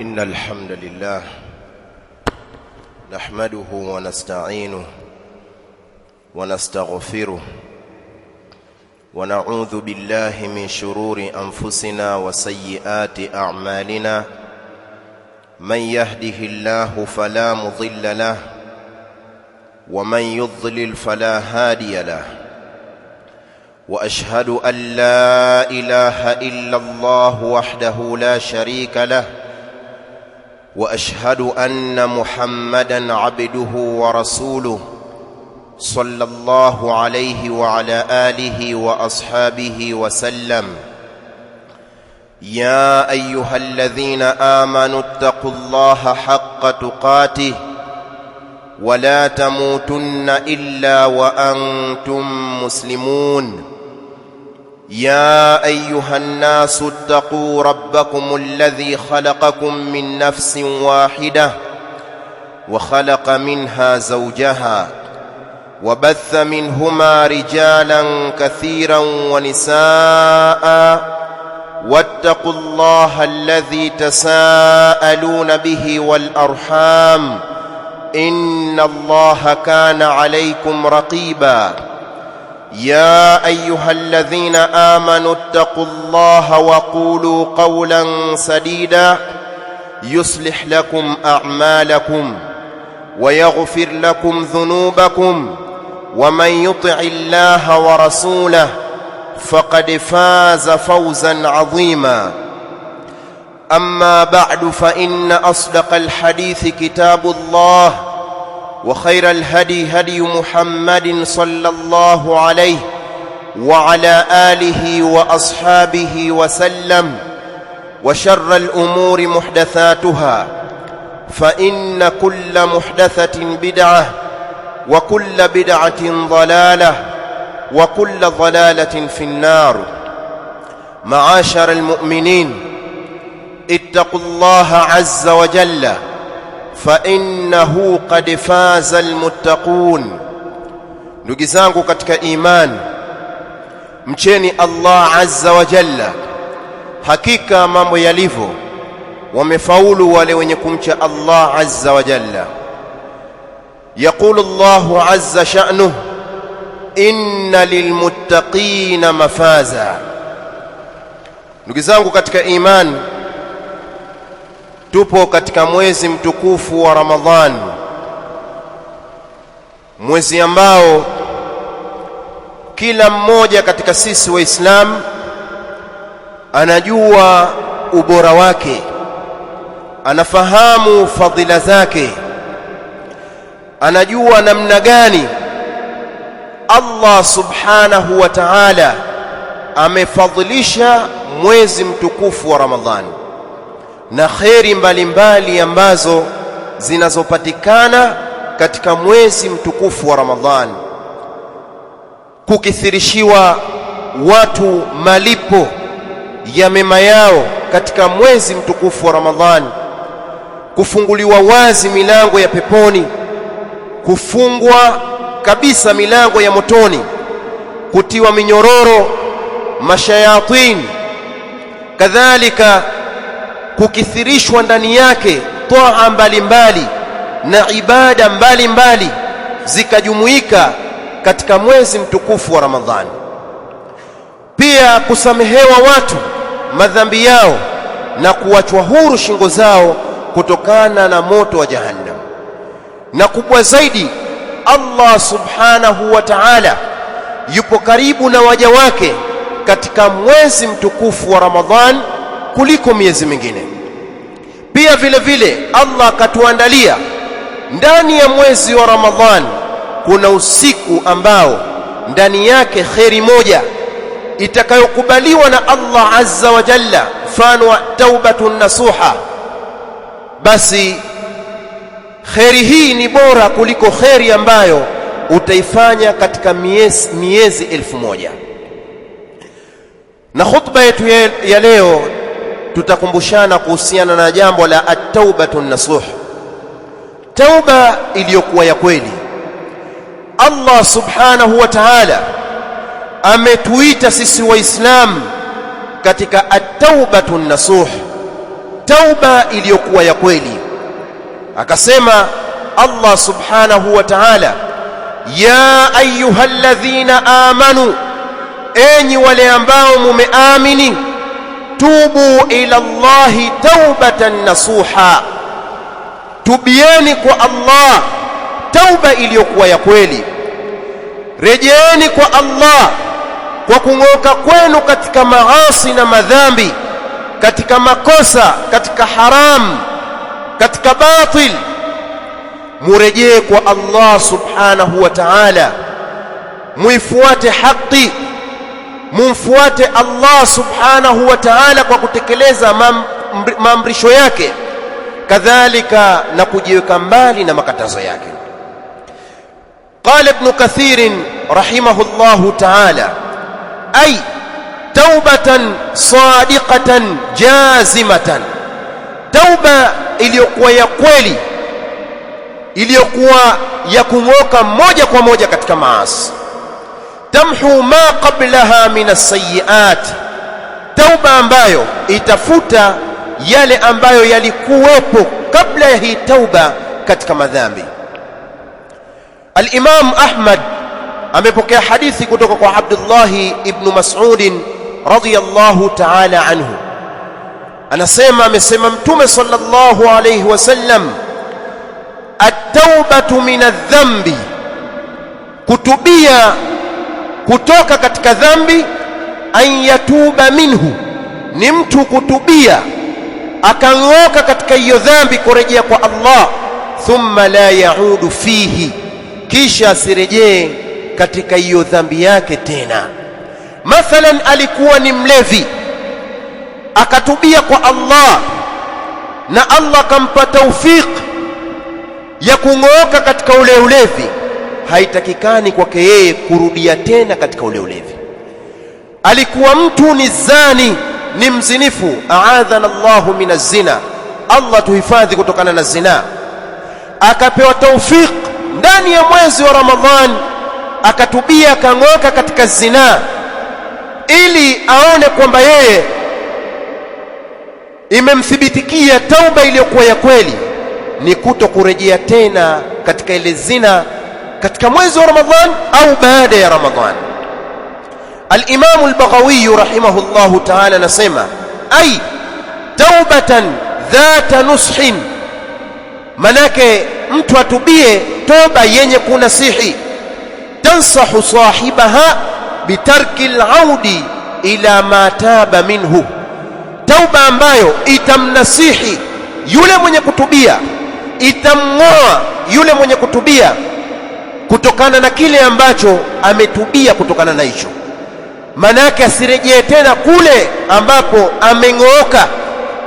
إن الحمد لله نحمده ونستعينه ونستغفره ونعوذ بالله من شرور أنفسنا وسيئات أعمالنا من يهده الله فلا مضل له ومن يضلل فلا هادي له وأشهد أن لا إله إلا الله وحده لا شريك له وأشهد أن محمدًا عبده ورسوله صلى الله عليه وعلى آله وأصحابه وسلم. يا أيها الذين آمنوا اتقوا الله حق تقاته ولا تموتن إلا وأنتم مسلمون. يا أيها الناس اتقوا ربكم الذي خلقكم من نفس واحدة وخلق منها زوجها وبث منهما رجالا كثيرا ونساء واتقوا الله الذي تساءلون به والأرحام إن الله كان عليكم رقيبا. يا أيها الذين آمنوا اتقوا الله وقولوا قولا سديدا يصلح لكم أعمالكم ويغفر لكم ذنوبكم ومن يطع الله ورسوله فقد فاز فوزا عظيما. أما بعد فإن أصدق الحديث كتاب الله وخير الهدي هدي محمد صلى الله عليه وعلى آله وأصحابه وسلم وشر الأمور محدثاتها فإن كل محدثة بدعة وكل بدعة ضلالة وكل ضلالة في النار. معاشر المؤمنين اتقوا الله عز وجل فإنه قد فاز المتقون. ndugu zangu katika iman, mcheni Allah azza wa jalla, hakika mambo yalivyo wamefaulu wale wenye kumcha Allah azza wa jalla. yaqulu Allahu azza sha'nuhu inna lilmuttaqina mafaza. ndugu zangu katika iman, tupo katika mwezi mtukufu wa Ramadhan, mwezi ambao kila mmoja katika sisi waislamu anajua ubora wake, anafahamu fadhila zake, anajua namna gani Allah subhanahu wa ta'ala amefadhilisha mwezi mtukufu wa Ramadhan na kheri mbalimbali ambazo zinazopatikana katika mwezi mtukufu wa Ramadhan. Kukithirishiwa watu malipo ya mema yao katika mwezi mtukufu wa Ramadhan, kufunguliwa wazi milango ya peponi, kufungwa kabisa milango ya motoni, kutiwa minyororo mashayatin, kadhalika kukithirishwa ndani yake toa mbalimbali na ibada mbalimbali zikajumuika katika mwezi mtukufu wa Ramadhani. Pia kusamehewa watu madhambi yao na kuachwa huru shingo zao kutokana na moto wa jahannam. Na kubwa zaidi, Allah subhanahu wa ta'ala yupo karibu na waja wake katika mwezi mtukufu wa Ramadhan kuliko miezi mingine. Pia vile vile Allah katuandalia ndani ya mwezi wa Ramadhan kuna usiku ambao ndani yake kheri moja itakayokubaliwa na Allah azza wa jalla, mfano wa taubatun nasuha. Basi kheri hii ni bora kuliko kheri ambayo utaifanya katika miezi 1000. Na khutba yetu ya leo tutakumbushana kuhusiana na jambo la at-taubatun nasuh, tauba iliyokuwa ya kweli. Allah subhanahu wa ta'ala ametuita sisi waislamu katika at-taubatun nasuh, tauba iliyokuwa ya kweli. Akasema Allah subhanahu wa ta'ala, ya ayyuhalladhina amanu, enyi wale ambao mumeamini, tubu ila Allahi taubatan nasuha, tubieni kwa Allah tauba iliyokuwa ya kweli. Rejeeni kwa Allah kwa kung'oka kwenu katika maasi na madhambi, katika makosa, katika haram, katika batil. Murejee kwa Allah subhanahu wa ta'ala, muifuate haki, mumfuate Allah subhanahu wa ta'ala kwa kutekeleza maamrisho yake, kadhalika na kujiweka mbali na makatazo yake. Qala Ibn Kathir rahimahullahu ta'ala, ay taubatan sadiqatan jazimatan, tauba iliyokuwa ya kweli, iliyokuwa ya kung'oka moja kwa moja katika maasi. Tamhu ma qablaha min as-sayyi'at, tauba ambayo itafuta yale ambayo yalikuwepo kabla ya hii tauba katika madhambi. Al-Imam Ahmad amepokea hadithi kutoka kwa Abdullah ibn Mas'ud radhiyallahu ta'ala anhu, anasema, amesema Mtume sallallahu alayhi wasallam, at-taubatu min adh-dhanbi, kutubia kutoka katika dhambi, an yatuba minhu, ni mtu kutubia akang'oka katika hiyo dhambi, kurejea kwa Allah, thumma la yaudu fihi, kisha asirejee katika hiyo dhambi yake tena. Mathalan, alikuwa ni mlevi akatubia kwa Allah na Allah akampa taufik ya kung'oka katika ule ulevi, haitakikani kwake yeye kurudia tena katika ule ulevi. Alikuwa mtu ni zani, ni mzinifu, a'adhana Allahu minaz zina, Allah tuhifadhi kutokana na zina, akapewa taufik ndani ya mwezi wa Ramadhan, akatubia akang'oka katika zina, ili aone kwamba yeye imemthibitikia tauba iliyokuwa ya kweli, ni kuto kurejea tena katika ile zina katika mwezi wa Ramadhan au baada ya Ramadhan. Al-Imam al-Baghawi rahimahullahu ta'ala nasema, ay taubatan dhata nushin, manake mtu atubie toba yenye kunasihi, tansahu sahibaha bitarki al-audi ila ma taba minhu, tauba ambayo itamnasihi yule mwenye kutubia, itamng'oa yule mwenye kutubia kutokana na kile ambacho ametubia kutokana na hicho. Manake asirejee tena kule ambapo ameng'oka,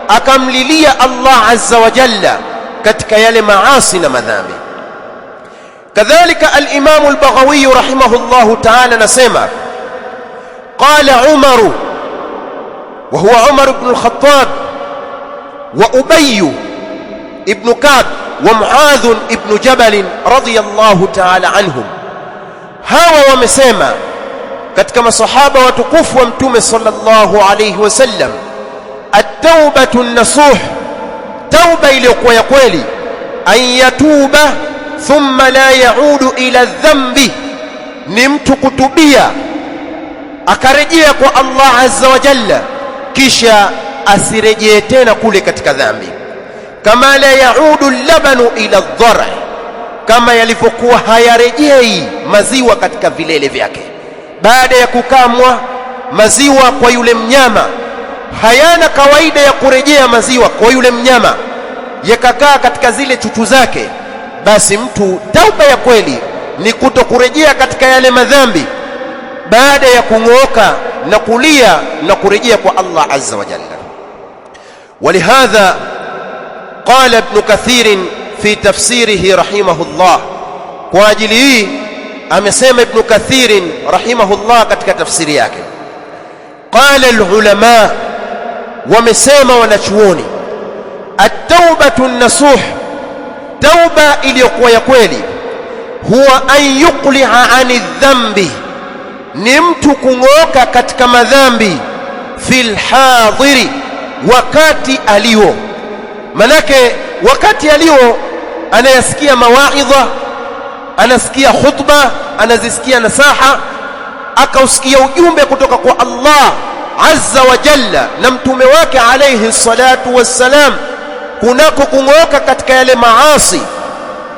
akamlilia Allah azza wa jalla katika yale maasi na madhambi. Kadhalika al-Imam al-Baghawi rahimahullahu ta'ala nasema, qala Umar, wa huwa Umar ibn al-Khattab wa Ubay ibn Ka'b wa Muadh ibn Jabal radiyallahu ta'ala anhum, hawa wamesema katika masahaba watukufu wa Mtume sallallahu alayhi wasallam, at-taubatu an-nasuh, tauba iliyokuwa ya kweli, an yatuba thumma la yaudu ila dhambi, ni mtu kutubia akarejea kwa Allah azza wa jalla, kisha asirejee tena kule katika dhambi. Kama la yaudu labanu ila dhar, kama yalivyokuwa hayarejei maziwa katika vilele vyake. Baada ya kukamwa maziwa kwa yule mnyama, hayana kawaida ya kurejea maziwa kwa yule mnyama, yakakaa katika zile chuchu zake. Basi mtu tauba ya kweli ni kutokurejea katika yale madhambi baada ya kung'oka na kulia na kurejea kwa Allah azza wa jalla. Walihadha qala Ibn Kathir fi tafsirihi rahimahullah, kwa ajili hii amesema Ibn Kathir rahimahullah katika tafsiri yake, qala al-ulama, wamesema wanachuoni, at-taubatu an-nasuh, tauba iliyokuwa ya kweli, huwa an yuqli'a 'ani dhambi, ni mtu kung'oka katika madhambi, fil hadhiri, wakati alio manake wakati alio anayasikia mawaidha, anasikia khutba, anazisikia nasaha, akausikia ujumbe kutoka kwa Allah azza wa jalla na mtume wake alayhi salatu wassalam, kunako kung'oka katika yale maasi,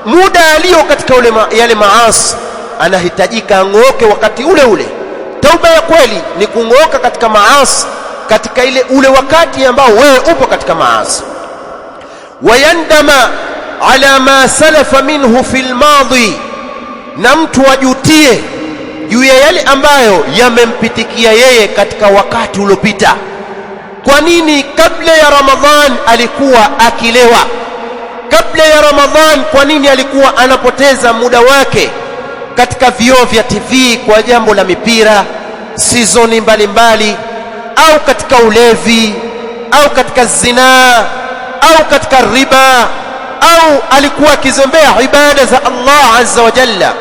muda alio katika yale maasi, anahitajika ang'oke wakati ule ule. Tauba ya kweli ni kung'oka katika maasi katika ule wakati ambao wewe upo katika maasi. Wayandama ala ma salafa minhu fil madhi, na mtu ajutie juu ya yale ambayo yamempitikia yeye katika wakati uliopita. Kwa nini kabla ya Ramadhan alikuwa akilewa? Kabla ya Ramadhan kwa nini alikuwa anapoteza muda wake katika vioo vya TV kwa jambo la mipira, sizoni mbalimbali, au katika ulevi, au katika zinaa, au katika riba, au alikuwa akizembea ibada za Allah azza wa jalla?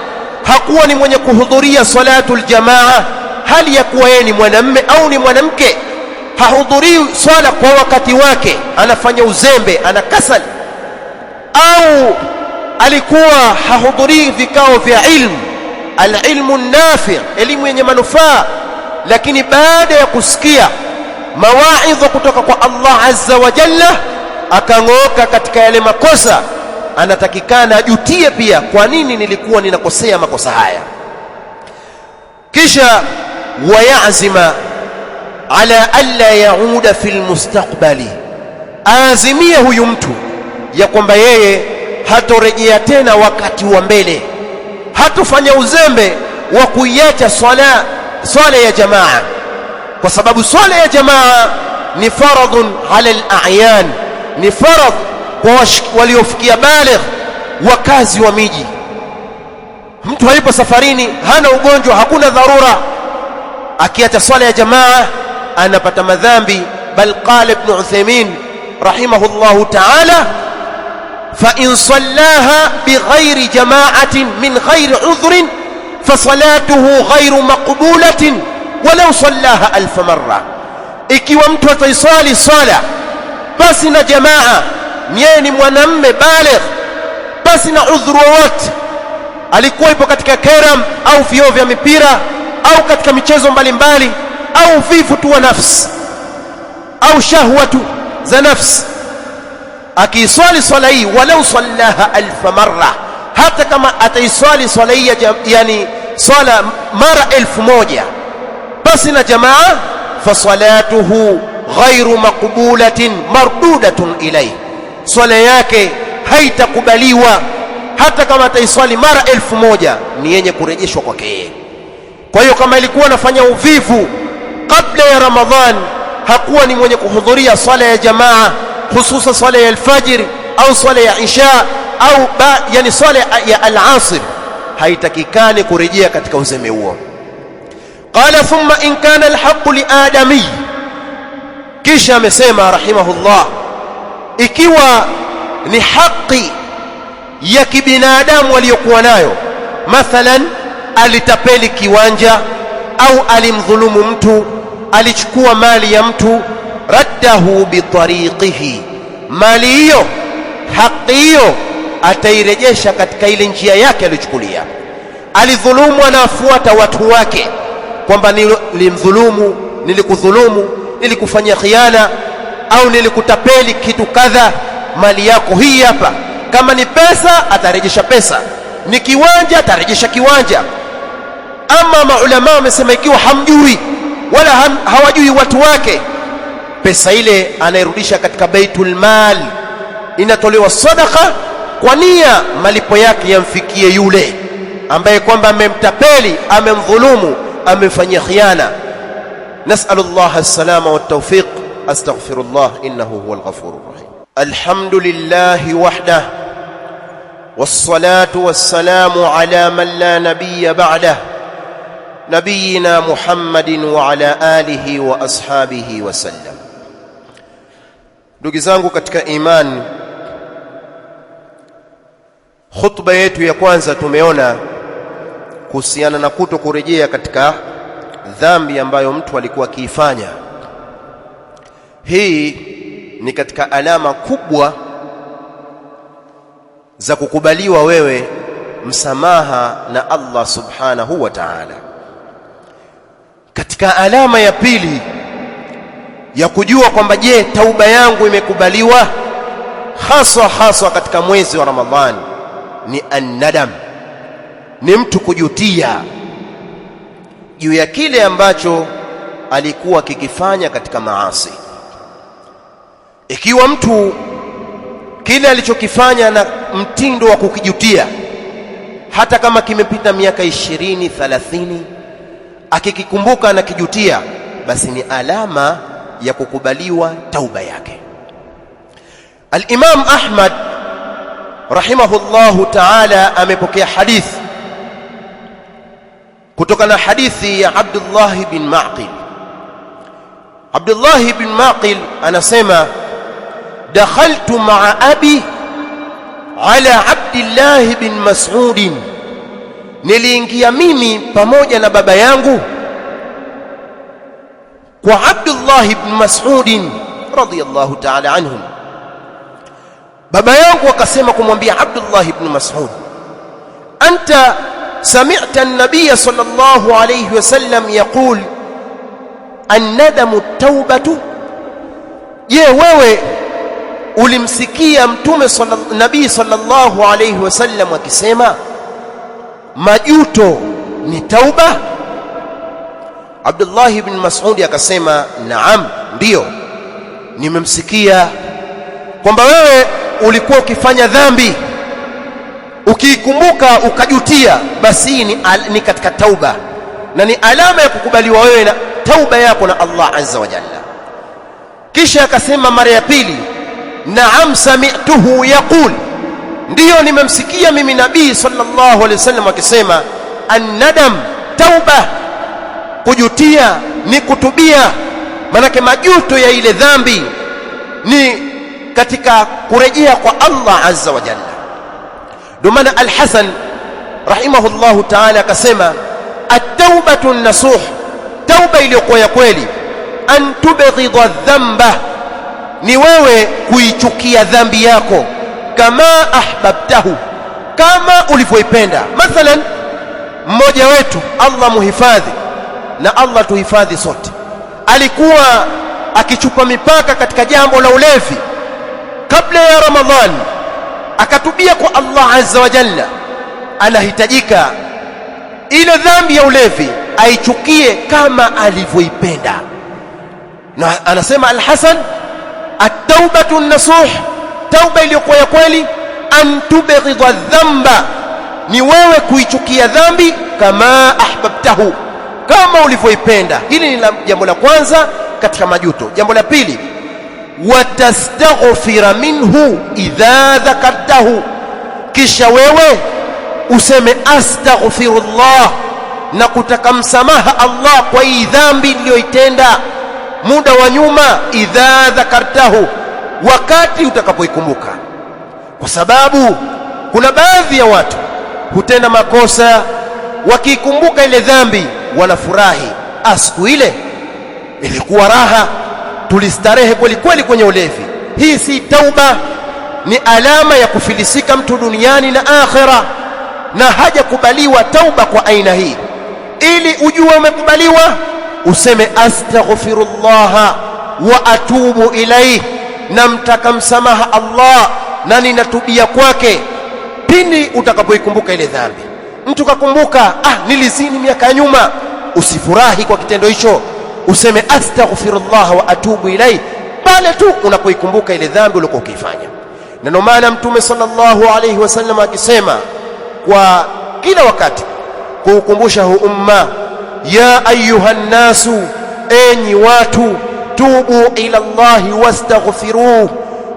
Hakuwa ni mwenye kuhudhuria salatul jamaa, hali ya kuwa yeye ni mwanamume au ni mwanamke. Hahudhurii swala kwa wakati wake, anafanya uzembe, anakasali. Au alikuwa hahudhurii vikao vya ilmu, alilmu nafi', elimu yenye manufaa. Lakini baada ya kusikia mawaidha kutoka kwa Allah azza wa jalla, akang'oka katika yale makosa. Anatakikana ajutie pia, kwa nini nilikuwa ninakosea makosa haya. Kisha wayazima ala alla yauda fil mustaqbali, azimia huyu mtu ya kwamba yeye hatorejea tena wakati wa mbele, hatofanya uzembe wa kuiacha swala ya jamaa, kwa sababu swala ya jamaa ni faradhun ala al-a'yan, ni faradh kwa waliofikia baligh, wakazi wa miji. Mtu hayupo safarini, hana ugonjwa, hakuna dharura, akiacha swala ya jamaa anapata madhambi. Bal qala ibn Uthaymeen rahimahullahu ta'ala, fa in sallaha bighayri jama'atin min ghayri udhrin fasalatuhu ghayru maqbulatin walau sallaha alf marra. Ikiwa mtu ataiswali swala basi na jamaa, yeye ni mwanamume baligh, basi na udhuru wote, alikuwa ipo katika keram au vioo vya mipira au katika michezo mbalimbali, au vifu tu wa nafsi au shahwatu za nafsi, akiiswali swala hii walau sallaha alf marra, hata kama ataiswali swala hii yani swala mara 1000 basi na jamaa, fasalatuhu ghairu maqbulatin mardudatun ilayhi, swala yake haitakubaliwa hata kama ataiswali mara 1000, ni yenye kurejeshwa kwake yeye. Kwa hiyo kama ilikuwa anafanya uvivu kabla ya Ramadhan, hakuwa ni mwenye kuhudhuria swala ya jamaa, hususa swala ya alfajr au swala ya isha au yani swala ya al-asr, haitakikani kurejea katika uzembe huo. Qala thumma in kana al-haqqu li adami, kisha amesema rahimahullah, ikiwa ni haki ya kibinadamu aliyokuwa nayo, mathalan alitapeli kiwanja au alimdhulumu mtu, alichukua mali ya mtu, raddahu bitariqihi, mali hiyo, haki hiyo atairejesha katika ile njia yake aliyochukulia. Alidhulumu, anafuata watu wake kwamba nilimdhulumu, nilikudhulumu, nilikufanyia khiana au nilikutapeli kitu kadha, mali yako hii hapa. Kama ni pesa atarejesha pesa, ni kiwanja atarejesha kiwanja. Ama maulama wamesema ikiwa hamjui wala hawajui watu wake, pesa ile anairudisha katika baitul mal, inatolewa sadaqa kwa nia malipo yake yamfikie yule ambaye kwamba amemtapeli, amemdhulumu, amemfanyia khiana. Nas'alullah as-salama wat-tawfiq. Astaghfirullah innahu huwal ghafurur rahim. Alhamdulillahi wahdahu was-salatu was-salamu ala man la nabiyya ba'dahu nabiyina Muhammadin wa ala alihi wa ashabihi wa sallam. Ndugu zangu katika imani, khutba yetu ya kwanza tumeona kuhusiana na kuto kurejea katika dhambi ambayo mtu alikuwa akiifanya. Hii ni katika alama kubwa za kukubaliwa wewe msamaha na Allah subhanahu wa ta'ala. Katika alama ya pili ya kujua kwamba je, tauba yangu imekubaliwa haswa katika mwezi wa Ramadhani ni an-nadam, ni mtu kujutia juu ya kile ambacho alikuwa kikifanya katika maasi. Ikiwa mtu kile alichokifanya na mtindo wa kukijutia, hata kama kimepita miaka 20 30, akikikumbuka na kijutia, basi ni alama ya kukubaliwa tauba yake. Al-Imam Ahmad rahimahullahu ta'ala amepokea hadithi kutokana hadithi ya Abdullah bin Ma'qil. Abdullah bin Ma'qil anasema dakhaltu ma'a abi ala Abdullah bin Mas'ud, niliingia mimi pamoja na baba yangu kwa Abdullah bin Mas'ud radiyallahu ta'ala anhum. Baba yangu akasema kumwambia Abdullah ibn Mas'ud, anta sami'ta an-nabiy sallallahu alayhi wasallam yaqul an-nadamu at-taubatu, je, wewe ulimsikia mtume nabii sallallahu alayhi wasallam akisema majuto ni tauba? Abdullah ibn Mas'ud akasema naam, ndio nimemsikia kwamba wewe ulikuwa ukifanya dhambi, ukiikumbuka ukajutia, basi ni katika tauba na ni alama ya kukubaliwa wewe na tauba yako na Allah azza wa jalla. Kisha akasema mara ya pili, naam sami'tuhu yaqul, ndio nimemsikia mimi nabii sallallahu alaihi wasallam akisema an-nadam tauba, kujutia ni kutubia. Manake majuto ya ile dhambi ni katika kurejea kwa Allah azza wa jalla. Ndio maana Al-Hasan rahimahullahu ta'ala akasema at-taubatu an-nasuh, tauba iliyokuwa ya kweli, an tubghidha dhanba, ni wewe kuichukia dhambi yako, kama ahbabtahu, kama ulivyoipenda. Mathalan, mmoja wetu, Allah muhifadhi na Allah tuhifadhi sote, alikuwa akichupa mipaka katika jambo la ulevi kabla ya Ramadhani, akatubia kwa Allah azza wa jalla. Anahitajika ile dhambi ya ulevi aichukie kama alivyoipenda. Na anasema Al-Hasan, at-taubatu an-nasuh, tauba iliyokuwa ya kweli, an tubghidha dhanba, ni wewe kuichukia dhambi kama ahbabtahu, kama ulivyoipenda. Hili ni jambo la kwanza katika majuto. Jambo la pili, watastaghfira minhu idha dhakartahu, kisha wewe useme astaghfirullah, na kutaka msamaha Allah kwa hii dhambi niliyoitenda muda wa nyuma, idha dhakartahu, wakati utakapoikumbuka. Kwa sababu kuna baadhi ya watu hutenda makosa, wakikumbuka ile dhambi wanafurahi, siku ile ilikuwa raha, tulistarehe kweli kweli kwenye ulevi. Hii si tauba, ni alama ya kufilisika mtu duniani na akhera, na hajakubaliwa tauba kwa aina hii. Ili ujue umekubaliwa, useme astaghfirullah wa atubu ilayhi, na mtaka msamaha Allah na ninatubia kwake pindi utakapoikumbuka ile dhambi. Mtu kakumbuka nilizini miaka ya nyuma, usifurahi kwa kitendo hicho, useme astaghfirullah wa atubu ilayhi pale tu unapoikumbuka ile dhambi uliyokuwa ukifanya. Na ndio maana Mtume sallallahu alayhi wasallam akisema kwa kila wakati kuukumbusha huu umma, ya ayuhan nasu, enyi watu, tubu ila Allahi wastaghfiruh,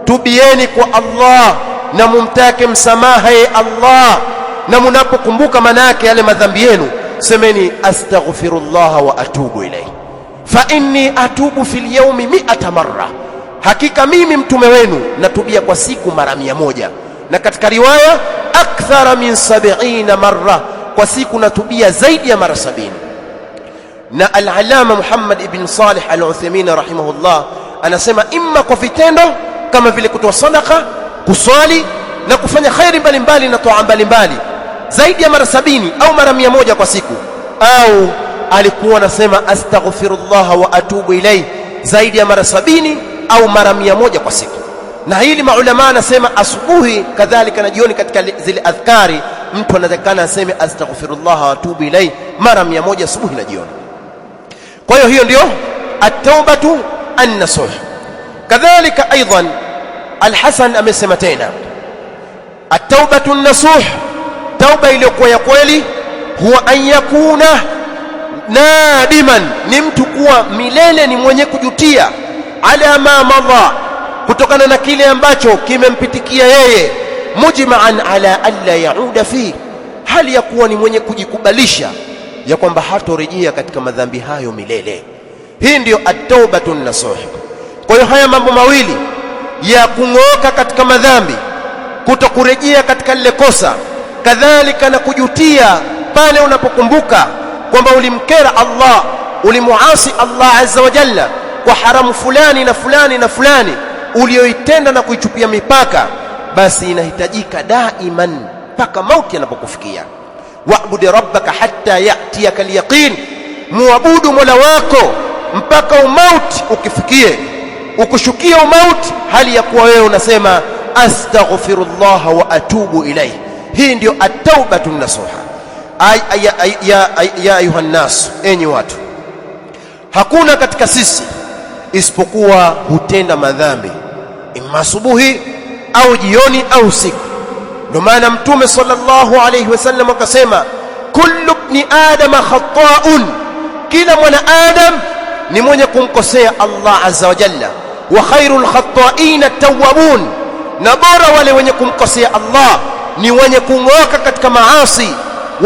tubieni kwa Allah na mumtake msamaha ya Allah. Na mnapokumbuka manake yale madhambi yenu, semeni astaghfirullah wa atubu ilayhi, fa inni atubu fil yawmi 100 marra, hakika mimi mtume wenu natubia kwa siku mara 100, na katika riwaya akthara min 70 marra, kwa siku natubia zaidi ya mara 70. Na al-Allama Muhammad ibn Salih al-Uthaymeen rahimahullah anasema imma kwa vitendo kama vile kutoa sadaka, kuswali na kufanya khairi mbalimbali na toa mbalimbali zaidi ya mara 70 au mara 100 kwa siku, au alikuwa anasema astaghfirullah wa atubu ilayhi zaidi ya mara 70 au mara 100 kwa siku. Na hili maulama anasema asubuhi kadhalika na jioni katika zile adhkari mtu anatakana aseme astaghfirullah wa atubu ilayhi mara 100 asubuhi na jioni. Kwa hiyo ndio at-taubatu an-nasuh. Kadhalika aidan Al-Hasan amesema tena at-taubatu an-nasuh, tauba iliyokuwa ya kweli, huwa an yakuna nadiman, ni mtu kuwa milele ni mwenye kujutia, ala ma madha, kutokana na kile ambacho kimempitikia yeye, mujma'an ala alla yauda fi, hali ya kuwa ni mwenye kujikubalisha ya kwamba hatorejea katika madhambi hayo milele. Hii ndio at-taubatu an-nasuh. Kwa hiyo haya mambo mawili ya kung'oka katika madhambi, kutokurejea katika lile kosa, kadhalika na kujutia pale unapokumbuka kwamba ulimkera Allah, ulimuasi Allah azza wa jalla kwa haramu fulani na fulani na fulani ulioitenda na kuichupia mipaka, basi inahitajika daiman mpaka mauti yanapokufikia. Wa'bud rabbaka hatta ya'tiyaka al-yaqin, muabudu mola wako mpaka umauti ukifikie, ukushukia umauti hali ya kuwa wewe unasema astaghfirullah wa atubu ilayhi. Hii ndio at-taubatu an-nasuha. Ya ayuhan nas, enyi watu, hakuna katika sisi isipokuwa hutenda madhambi imma asubuhi au jioni au usiku. Ndio maana Mtume sallallahu alayhi wasallam akasema kullu ibn adam khata'un, kila mwana adam ni mwenye kumkosea Allah azza wa jalla, wa khairul khata'in at-tawwabun, na bora wale wenye kumkosea Allah ni wenye kung'oka katika maasi,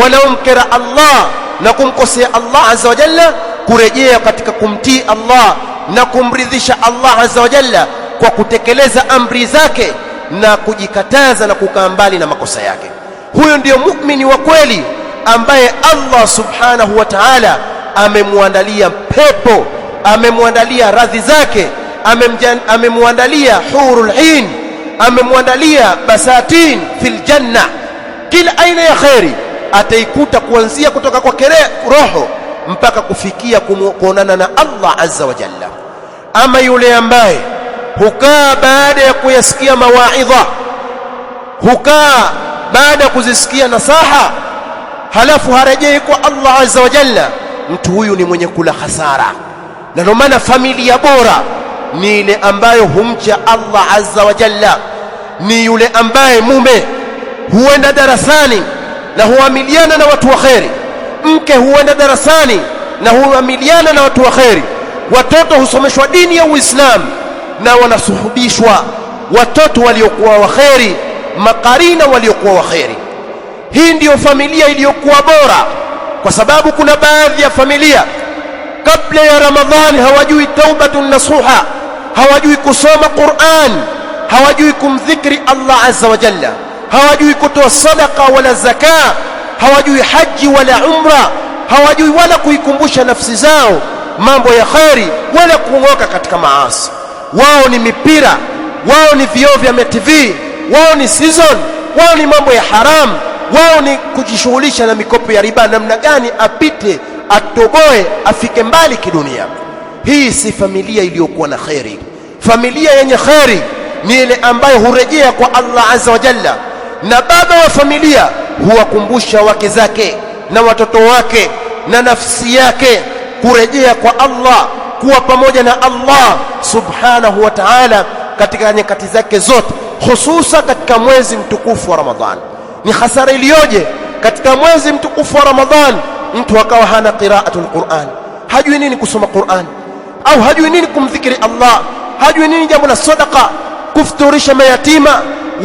wanaomkera Allah na kumkosea Allah azza wa jalla, kurejea katika kumtii Allah na kumridhisha Allah azza wa jalla kwa kutekeleza amri zake na kujikataza na kukaa mbali na makosa yake. Huyo ndio muumini wa kweli ambaye Allah subhanahu wa ta'ala amemwandalia pepo, amemwandalia radhi zake, amemwandalia hurul ain, amemwandalia basatin fil janna. Kila aina ya khairi ataikuta kuanzia kutoka kwa roho mpaka kufikia kuonana na Allah azza wa jalla. Ama yule ambaye hukaa baada ya kuyasikia mawaidha, hukaa baada ya kuzisikia nasaha, halafu harejei kwa Allah azza wa jalla, mtu huyu ni mwenye kula hasara. Na ndio maana familia bora ni ile ambayo humcha Allah azza wa jalla, ni yule ambaye mume huenda darasani na huamiliana na watu wa kheri, mke huenda darasani na huamiliana na watu wa kheri, watoto husomeshwa dini ya Uislamu na wanasuhubishwa watoto waliokuwa wa kheri, makarina waliokuwa wa kheri. Hii ndiyo familia iliyokuwa bora, kwa sababu kuna baadhi ya familia kabla ya Ramadhani hawajui taubatun nasuha, hawajui kusoma Qur'an, hawajui kumdhikri Allah azza wa jalla, hawajui kutoa sadaqa wala zaka, hawajui haji wala umra, hawajui wala kuikumbusha nafsi zao mambo ya khairi wala kung'oka katika maasi. Wao ni mipira, wao ni vioo vya TV, wao ni season, wao ni mambo ya haram, wao ni kujishughulisha na mikopo ya riba, namna gani apite atoboe afike mbali kidunia. Hii si familia iliyokuwa na khairi. Familia yenye khairi ni ile ambayo hurejea kwa Allah azza wa jalla, na baba wa familia huwakumbusha wake zake na watoto wake na nafsi yake kurejea kwa Allah, kuwa pamoja na Allah subhanahu wa ta'ala katika nyakati zake zote, hususa katika mwezi mtukufu wa Ramadhani. Ni hasara iliyoje katika mwezi mtukufu wa Ramadhani mtu akawa hana qiraatul Qur'an, hajui nini kusoma Qur'an, au hajui nini kumdhikiri Allah, hajui nini jambo la sadaqa, kufuturisha mayatima,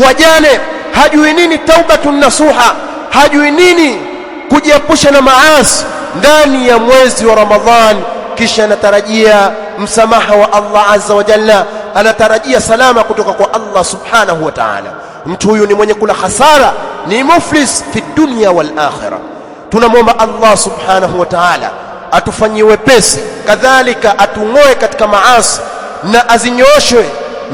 wajane, hajui nini taubatun nasuha, hajui nini kujiepusha na maasi ndani ya mwezi wa Ramadhani. Kisha anatarajia msamaha wa Allah azza wa jalla, anatarajia salama kutoka kwa Allah subhanahu wa ta'ala. Mtu huyu ni mwenye kula hasara, ni muflis fi dunya wal akhirah. Tunamwomba Allah subhanahu wa ta'ala atufanyie wepesi, kadhalika atung'oe katika maasi na azinyooshe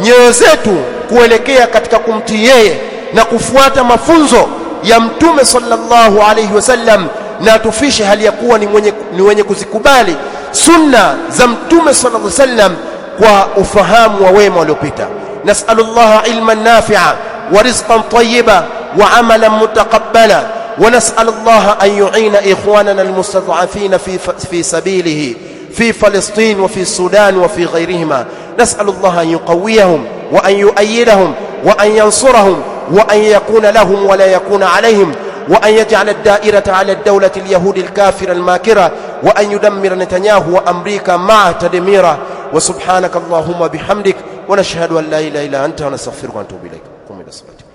nyoyo zetu kuelekea katika kumtii yeye na kufuata mafunzo ya Mtume sallallahu alayhi wasallam, na atufishe hali ya kuwa ni wenye kuzikubali sunna za Mtume sallallahu alayhi wasallam kwa ufahamu wa wema waliopita. Nas'alullaha ilman nafi'a wa rizqan tayyiba wa amalan mutaqabbala, wa nas'alullaha an yu'ina ikhwanana almustad'afina fi sabilihi في فلسطين وفي السودان وفي غيرهما. نسأل الله أن يقويهم وأن يؤيدهم وأن ينصرهم وأن يكون لهم ولا يكون عليهم، وأن يجعل الدائرة على الدولة اليهود الكافرة الماكرة، وأن يدمر نتنياهو وأمريكا معه تدميرا. وسبحانك اللهم بحمدك ونشهد أن لا إله إلا أنت ونستغفرك ونتوب إليك. قم إلى الصلاة.